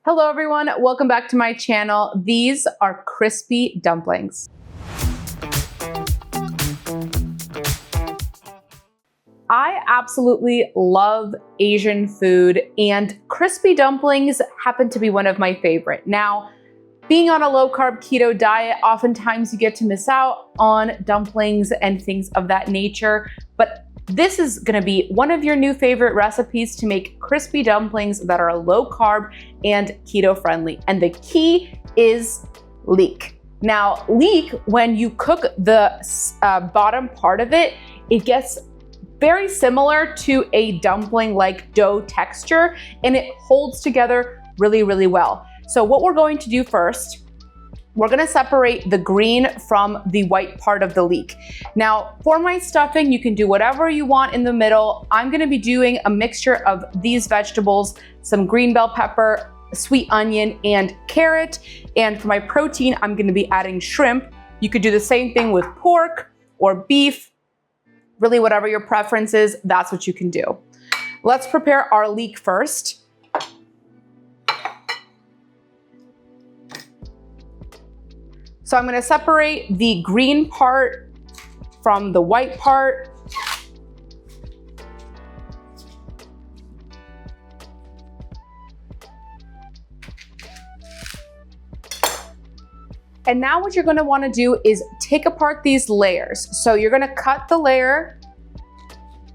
Hello everyone, welcome back to my channel. These are crispy dumplings. I absolutely love Asian food, and crispy dumplings happen to be one of my favorite. Now, being on a low-carb keto diet, oftentimes you get to miss out on dumplings and things of that nature, but this is gonna be one of your new favorite recipes to make crispy dumplings that are low carb and keto friendly. And the key is leek. Now, leek, when you cook the bottom part of it, it gets very similar to a dumpling-like dough texture, and it holds together really, really well. So what we're going to do first, we're gonna separate the green from the white part of the leek. Now, for my stuffing, you can do whatever you want in the middle. I'm gonna be doing a mixture of these vegetables, some green bell pepper, sweet onion, and carrot. And for my protein, I'm gonna be adding shrimp. You could do the same thing with pork or beef, really whatever your preference is, that's what you can do. Let's prepare our leek first. So I'm gonna separate the green part from the white part. And now what you're gonna wanna do is take apart these layers. So you're gonna cut the layer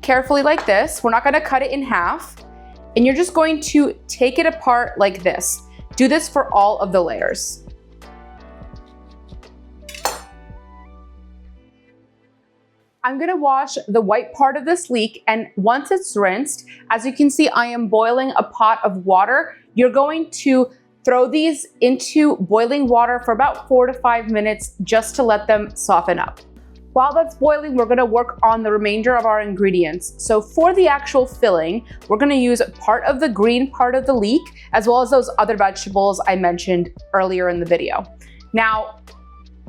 carefully like this. We're not gonna cut it in half. And you're just going to take it apart like this. Do this for all of the layers. I'm gonna wash the white part of this leek, and once it's rinsed, as you can see, I am boiling a pot of water. You're going to throw these into boiling water for about 4 to 5 minutes just to let them soften up. While that's boiling, we're gonna work on the remainder of our ingredients. So for the actual filling, we're gonna use part of the green part of the leek, as well as those other vegetables I mentioned earlier in the video. Now,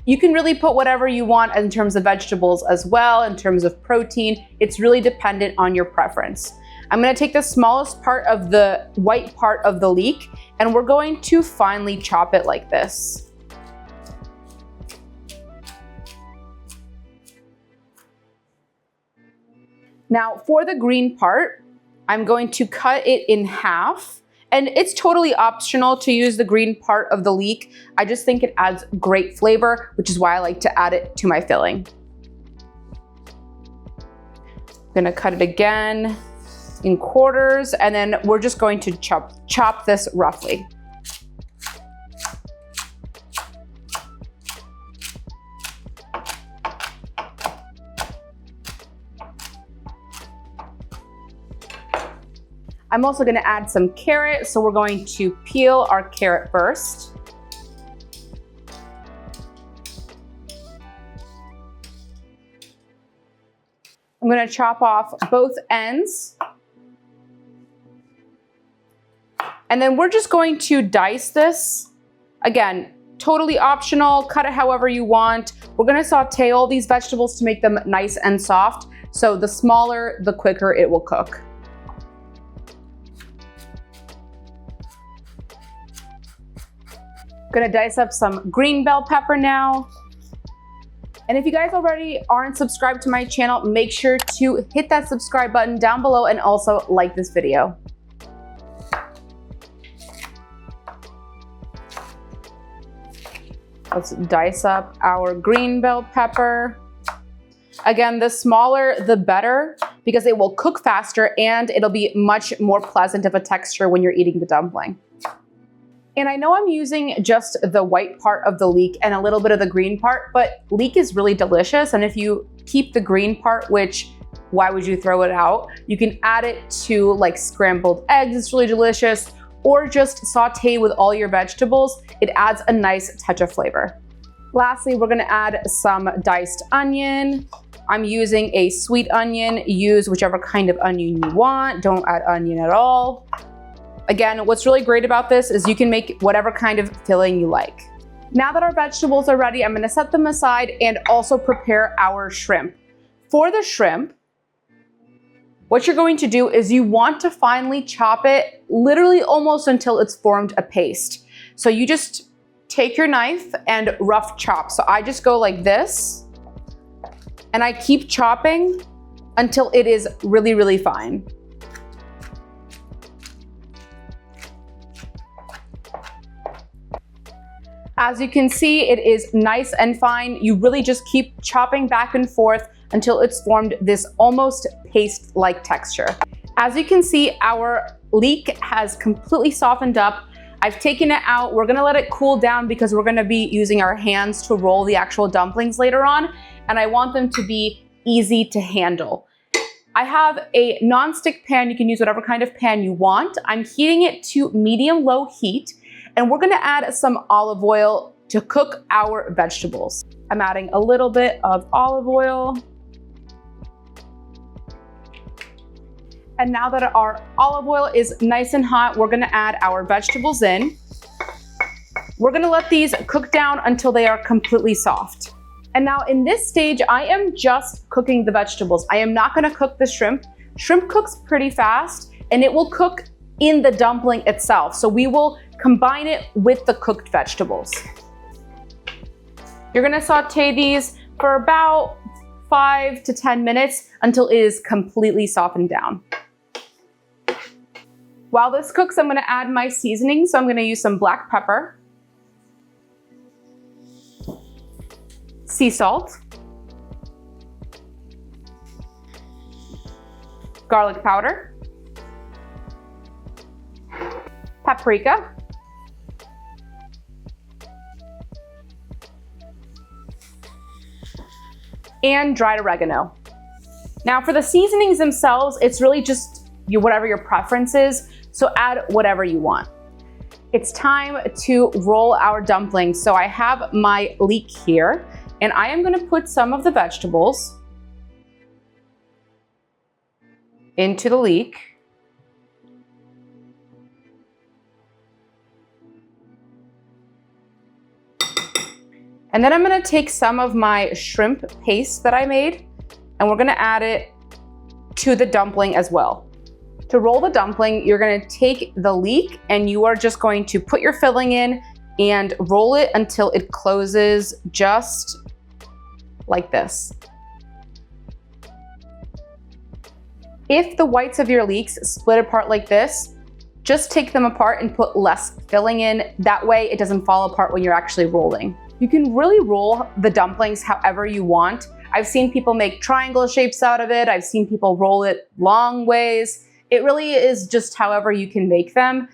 you can really put whatever you want in terms of vegetables as well, in terms of protein. It's really dependent on your preference. I'm gonna take the smallest part of the white part of the leek, and we're going to finely chop it like this. Now, for the green part, I'm going to cut it in half. And it's totally optional to use the green part of the leek. I just think it adds great flavor, which is why I like to add it to my filling. I'm gonna cut it again in quarters, and then we're just going to chop this roughly. I'm also gonna add some carrot, so we're going to peel our carrot first. I'm gonna chop off both ends. And then we're just going to dice this. Again, totally optional, cut it however you want. We're gonna saute all these vegetables to make them nice and soft. So the smaller, the quicker it will cook. Gonna dice up some green bell pepper now. And if you guys already aren't subscribed to my channel, make sure to hit that subscribe button down below and also like this video. Let's dice up our green bell pepper. Again, the smaller the better, because it will cook faster and it'll be much more pleasant of a texture when you're eating the dumpling. And I know I'm using just the white part of the leek and a little bit of the green part, but leek is really delicious. And if you keep the green part, which why would you throw it out? You can add it to like scrambled eggs, it's really delicious, or just saute with all your vegetables. It adds a nice touch of flavor. Lastly, we're gonna add some diced onion. I'm using a sweet onion. Use whichever kind of onion you want. Don't add onion at all. Again, what's really great about this is you can make whatever kind of filling you like. Now that our vegetables are ready, I'm gonna set them aside and also prepare our shrimp. For the shrimp, What you're going to do is you want to finely chop it, literally almost until it's formed a paste. So you just take your knife and rough chop. So I just go like this, and I keep chopping until it is really, really fine. As you can see, it is nice and fine. You really just keep chopping back and forth until it's formed this almost paste-like texture. As you can see, our leek has completely softened up. I've taken it out. We're gonna let it cool down because we're gonna be using our hands to roll the actual dumplings later on, and I want them to be easy to handle. I have a non-stick pan. You can use whatever kind of pan you want. I'm heating it to medium-low heat, and we're gonna add some olive oil to cook our vegetables. I'm adding a little bit of olive oil. And now that our olive oil is nice and hot, we're gonna add our vegetables in. We're gonna let these cook down until they are completely soft. And now in this stage, I am just cooking the vegetables. I am not gonna cook the shrimp. Shrimp cooks pretty fast, and it will cook in the dumpling itself. So we will combine it with the cooked vegetables. You're gonna saute these for about 5 to 10 minutes until it is completely softened down. While this cooks, I'm gonna add my seasoning. So I'm gonna use some black pepper, sea salt, garlic powder, paprika, and dried oregano. Now for the seasonings themselves, it's really just whatever your preference is, so add whatever you want. It's time to roll our dumplings. So I have my leek here, and I am gonna put some of the vegetables into the leek. And then I'm gonna take some of my shrimp paste that I made, and we're gonna add it to the dumpling as well. To roll the dumpling, you're gonna take the leek and you are just going to put your filling in and roll it until it closes just like this. If the whites of your leeks split apart like this, just take them apart and put less filling in. That way it doesn't fall apart when you're actually rolling. You can really roll the dumplings however you want. I've seen people make triangle shapes out of it. I've seen people roll it long ways. It really is just however you can make them.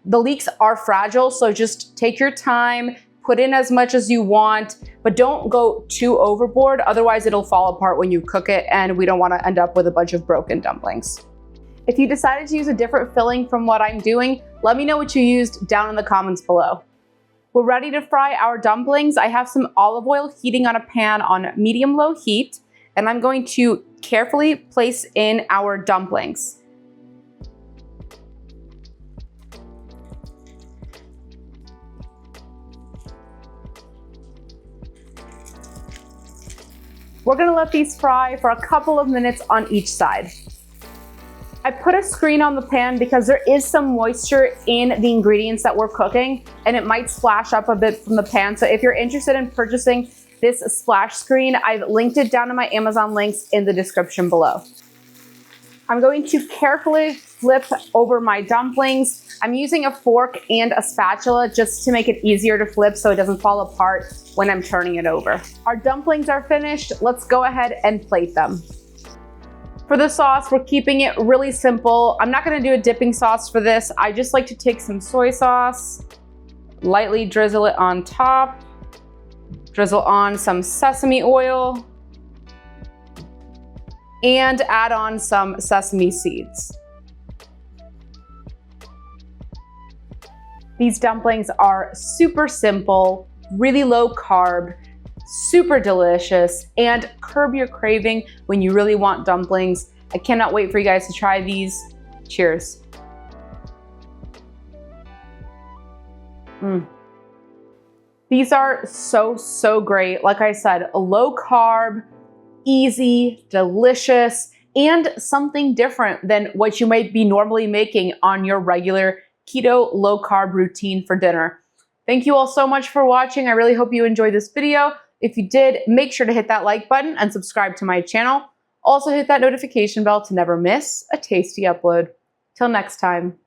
The leeks are fragile, so just take your time, put in as much as you want, but don't go too overboard. Otherwise it'll fall apart when you cook it, and we don't want to end up with a bunch of broken dumplings. If you decided to use a different filling from what I'm doing, let me know what you used down in the comments below. We're ready to fry our dumplings. I have some olive oil heating on a pan on medium-low heat, and I'm going to carefully place in our dumplings. We're gonna let these fry for a couple of minutes on each side. I put a screen on the pan because there is some moisture in the ingredients that we're cooking, and it might splash up a bit from the pan. So if you're interested in purchasing this splash screen, I've linked it down in my Amazon links in the description below. I'm going to carefully flip over my dumplings. I'm using a fork and a spatula just to make it easier to flip so it doesn't fall apart when I'm turning it over. Our dumplings are finished. Let's go ahead and plate them. For the sauce, we're keeping it really simple. I'm not gonna do a dipping sauce for this. I just like to take some soy sauce, lightly drizzle it on top, drizzle on some sesame oil, and add on some sesame seeds. These dumplings are super simple, really low carb, super delicious, and curb your craving when you really want dumplings. I cannot wait for you guys to try these. Cheers. These are so great. Like I said, low carb, easy, delicious, and something different than what you might be normally making on your regular keto low carb routine for dinner. Thank you all so much for watching. I really hope you enjoyed this video. If you did, make sure to hit that like button and subscribe to my channel. Also hit that notification bell to never miss a tasty upload. Till next time.